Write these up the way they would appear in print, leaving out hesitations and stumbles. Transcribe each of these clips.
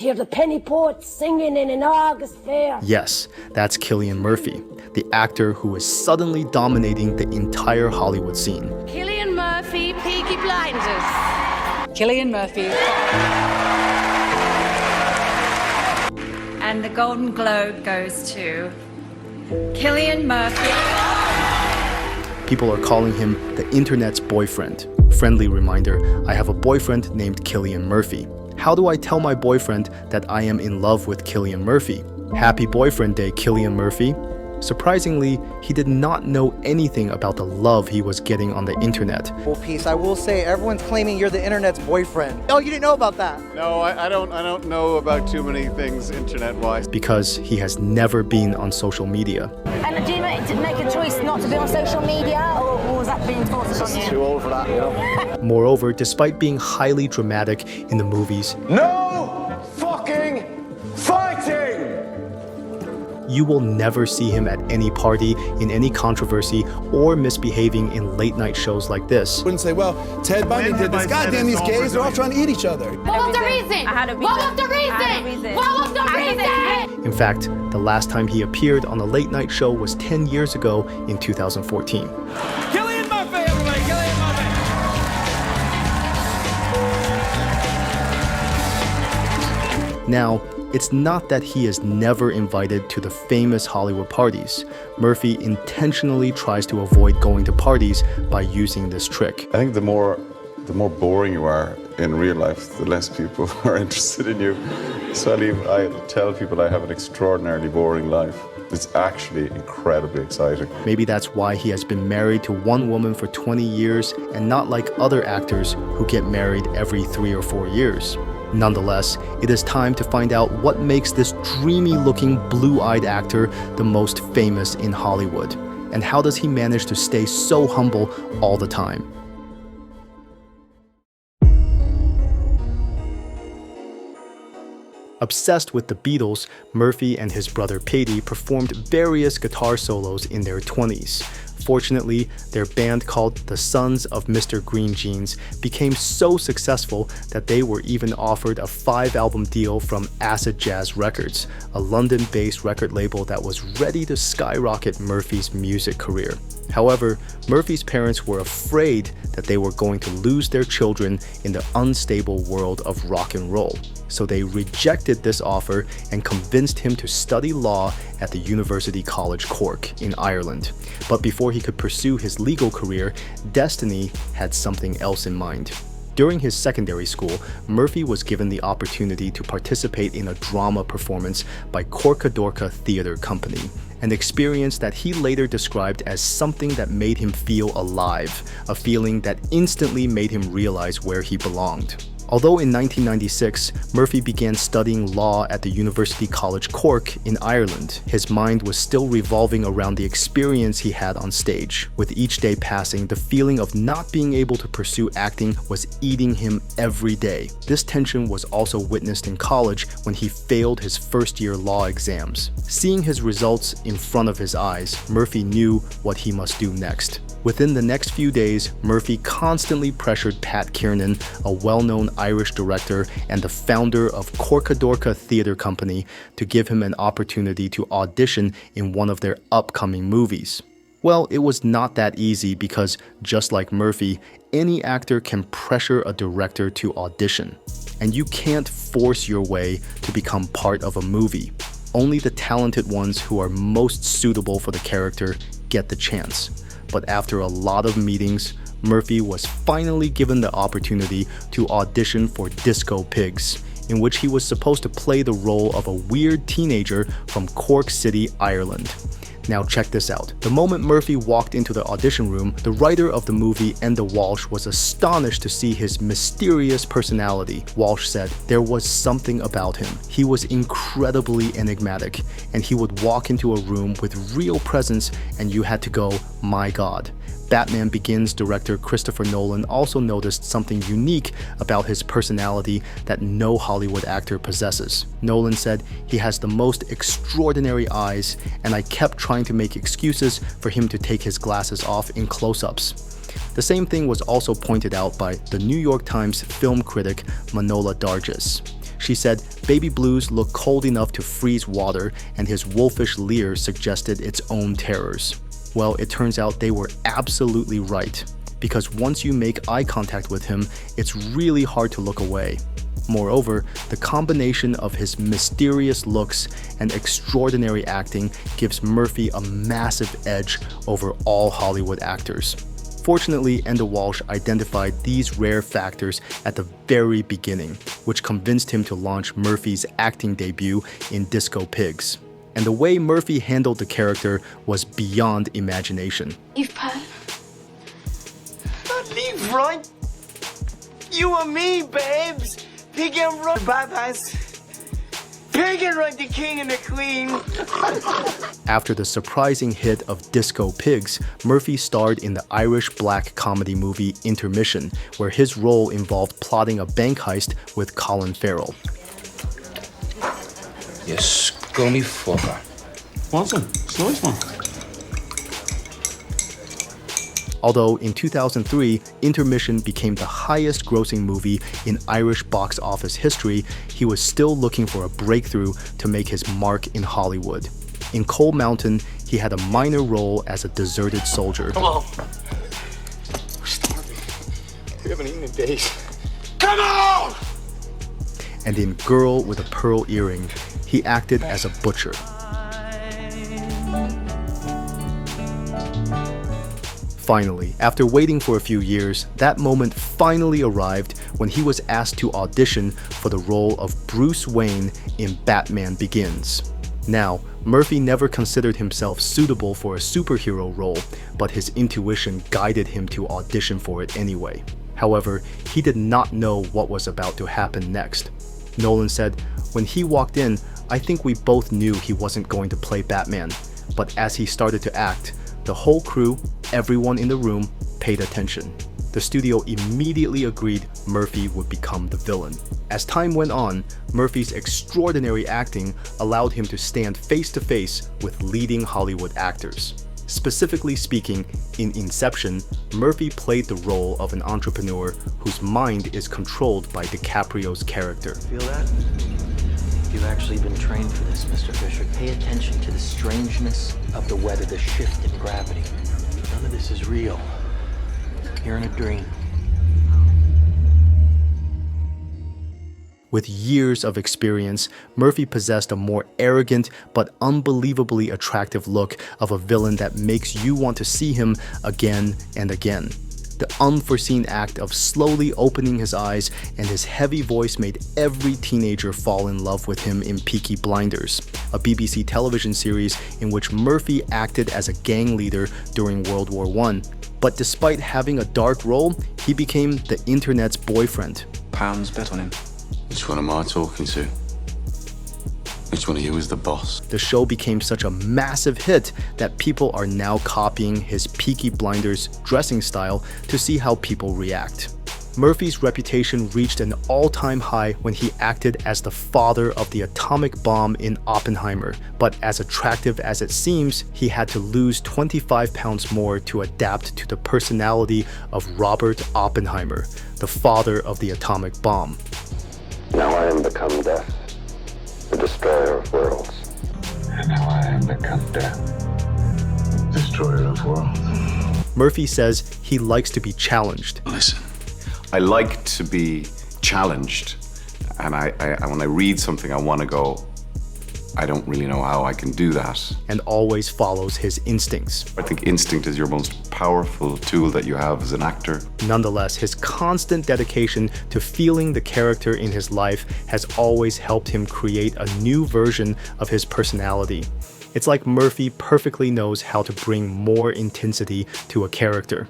Hear the penny poets singing in an August fair. Yes, that's Cillian Murphy, the actor who is suddenly dominating the entire Hollywood scene. Cillian Murphy, Peaky Blinders. Cillian Murphy. And the Golden Globe goes to Cillian Murphy. People are calling him the internet's boyfriend. Friendly reminder, I have a boyfriend named Cillian Murphy. How do I tell my boyfriend that I am in love with Cillian Murphy? Happy Boyfriend Day, Cillian Murphy. Surprisingly, he did not know anything about the love he was getting on the internet. Well, Peace, I will say everyone's claiming you're the internet's boyfriend. Oh, you didn't know about that? No, I don't know about too many things internet-wise. Because he has never been on social media. And do you make a choice not to be on social media, or was that being forced on you? Too old for that, you know? Moreover, despite being highly dramatic in the movies, No fucking fighting! you will never see him at any party, in any controversy, or misbehaving in late-night shows like this. Wouldn't say, well, Ted Bundy did this. Goddamn, these gays are all trying to eat each other. What was the reason? What was the reason? What was the reason? In fact, the last time he appeared on a late-night show was 10 years ago in 2014. Cillian Murphy, everybody! Cillian Murphy! Now, it's not that he is never invited to the famous Hollywood parties. Murphy intentionally tries to avoid going to parties by using this trick. I think the more boring you are in real life, the less people are interested in you. So I tell people I have an extraordinarily boring life. It's actually incredibly exciting. Maybe that's why he has been married to one woman for 20 years and not like other actors who get married every 3 or 4 years. Nonetheless, it is time to find out what makes this dreamy-looking, blue-eyed actor the most famous in Hollywood. And how does he manage to stay so humble all the time? Obsessed with the Beatles, Murphy and his brother Patty performed various guitar solos in their 20s. Fortunately, their band called the Sons of Mr. Green Jeans became so successful that they were even offered a 5-album deal from Acid Jazz Records, a London-based record label that was ready to skyrocket Murphy's music career. However, Murphy's parents were afraid that they were going to lose their children in the unstable world of rock and roll. So they rejected this offer and convinced him to study law at the University College Cork in Ireland. But before he could pursue his legal career, destiny had something else in mind. During his secondary school, Murphy was given the opportunity to participate in a drama performance by Corcadorca Theatre Company, an experience that he later described as something that made him feel alive, a feeling that instantly made him realize where he belonged. Although in 1996, Murphy began studying law at the University College Cork in Ireland, his mind was still revolving around the experience he had on stage. With each day passing, the feeling of not being able to pursue acting was eating him every day. This tension was also witnessed in college when he failed his first-year law exams. Seeing his results in front of his eyes, Murphy knew what he must do next. Within the next few days, Murphy constantly pressured Pat Kiernan, a well-known Irish director and the founder of Corcadorca Theatre Company, to give him an opportunity to audition in one of their upcoming movies. Well, it was not that easy because, just like Murphy, any actor can pressure a director to audition. And you can't force your way to become part of a movie. Only the talented ones who are most suitable for the character get the chance. But after a lot of meetings, Murphy was finally given the opportunity to audition for Disco Pigs, in which he was supposed to play the role of a weird teenager from Cork City, Ireland. Now check this out. The moment Murphy walked into the audition room, the writer of the movie, Enda Walsh, was astonished to see his mysterious personality. Walsh said there was something about him. He was incredibly enigmatic, and he would walk into a room with real presence and you had to go, my God. Batman Begins director Christopher Nolan also noticed something unique about his personality that no Hollywood actor possesses. Nolan said, "He has the most extraordinary eyes, and I kept trying to make excuses for him to take his glasses off in close-ups." The same thing was also pointed out by the New York Times film critic Manohla Dargis. She said baby blues looked cold enough to freeze water, and his wolfish leer suggested its own terrors. Well, it turns out they were absolutely right, because once you make eye contact with him, it's really hard to look away. Moreover, the combination of his mysterious looks and extraordinary acting gives Murphy a massive edge over all Hollywood actors. Fortunately, Enda Walsh identified these rare factors at the very beginning, which convinced him to launch Murphy's acting debut in Disco Pigs. And the way Murphy handled the character was beyond imagination. You've put. Leave right. You and me, babes. Pig and run. Bye-byes. Pig and run the king and the queen. After the surprising hit of Disco Pigs, Murphy starred in the Irish black comedy movie Intermission, where his role involved plotting a bank heist with Colin Farrell. You scummy fucker. Want some? It's nice, man. Although in 2003, Intermission became the highest grossing movie in Irish box office history, he was still looking for a breakthrough to make his mark in Hollywood. In Coal Mountain, he had a minor role as a deserted soldier. Come on. We're starving. We haven't eaten in days. Come on! And in Girl with a Pearl Earring, he acted as a butcher. Finally, after waiting for a few years, that moment finally arrived when he was asked to audition for the role of Bruce Wayne in Batman Begins. Now, Murphy never considered himself suitable for a superhero role, but his intuition guided him to audition for it anyway. However, he did not know what was about to happen next. Nolan said, "When he walked in, I think we both knew he wasn't going to play Batman. But as he started to act, the whole crew, everyone in the room, paid attention. The studio immediately agreed Murphy would become the villain." As time went on, Murphy's extraordinary acting allowed him to stand face to face with leading Hollywood actors. Specifically speaking, in Inception, Murphy played the role of an entrepreneur whose mind is controlled by DiCaprio's character. Feel that? You've actually been trained for this, Mr. Fisher. Pay attention to the strangeness of the weather, the shift in gravity. None of this is real. You're in a dream. With years of experience, Murphy possessed a more arrogant but unbelievably attractive look of a villain that makes you want to see him again and again. The unforeseen act of slowly opening his eyes and his heavy voice made every teenager fall in love with him in Peaky Blinders, a BBC television series in which Murphy acted as a gang leader during World War I. But despite having a dark role, he became the internet's boyfriend. Pounds bet on him. Which one am I talking to? Which one of you is the boss? The show became such a massive hit that people are now copying his Peaky Blinders dressing style to see how people react. Murphy's reputation reached an all-time high when he acted as the father of the atomic bomb in Oppenheimer, but as attractive as it seems, he had to lose 25 pounds more to adapt to the personality of Robert Oppenheimer, the father of the atomic bomb. Now I am become death, the destroyer of worlds. And now I am become death, destroyer of worlds. Murphy says he likes to be challenged. Listen, I like to be challenged, and I when I read something, I want to go, I don't really know how I can do that. And always follows his instincts. I think instinct is your most powerful tool that you have as an actor. Nonetheless, his constant dedication to feeling the character in his life has always helped him create a new version of his personality. It's like Murphy perfectly knows how to bring more intensity to a character.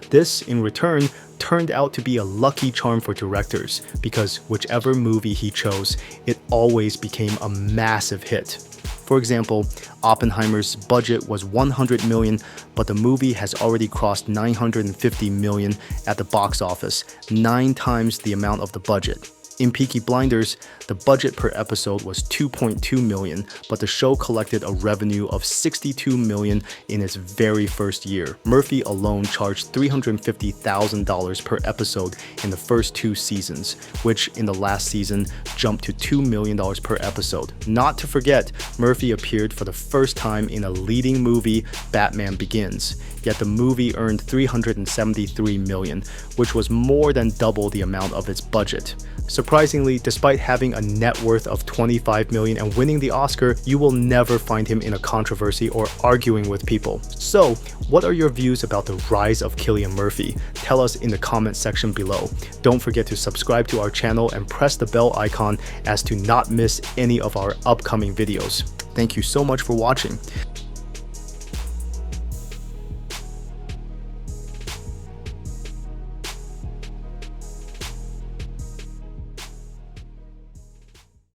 This, in return, turned out to be a lucky charm for directors, because whichever movie he chose, it always became a massive hit. For example, Oppenheimer's budget was $100 million, but the movie has already crossed $950 million at the box office, 9 times the amount of the budget. In Peaky Blinders, the budget per episode was $2.2 million, but the show collected a revenue of $62 million in its very first year. Murphy alone charged $350,000 per episode in the first 2 seasons, which in the last season jumped to $2 million per episode. Not to forget, Murphy appeared for the first time in a leading movie, Batman Begins. Yet the movie earned $373 million, which was more than double the amount of its budget. Surprisingly, despite having a net worth of $25 million and winning the Oscar, you will never find him in a controversy or arguing with people. So, what are your views about the rise of Cillian Murphy? Tell us in the comment section below. Don't forget to subscribe to our channel and press the bell icon as to not miss any of our upcoming videos. Thank you so much for watching.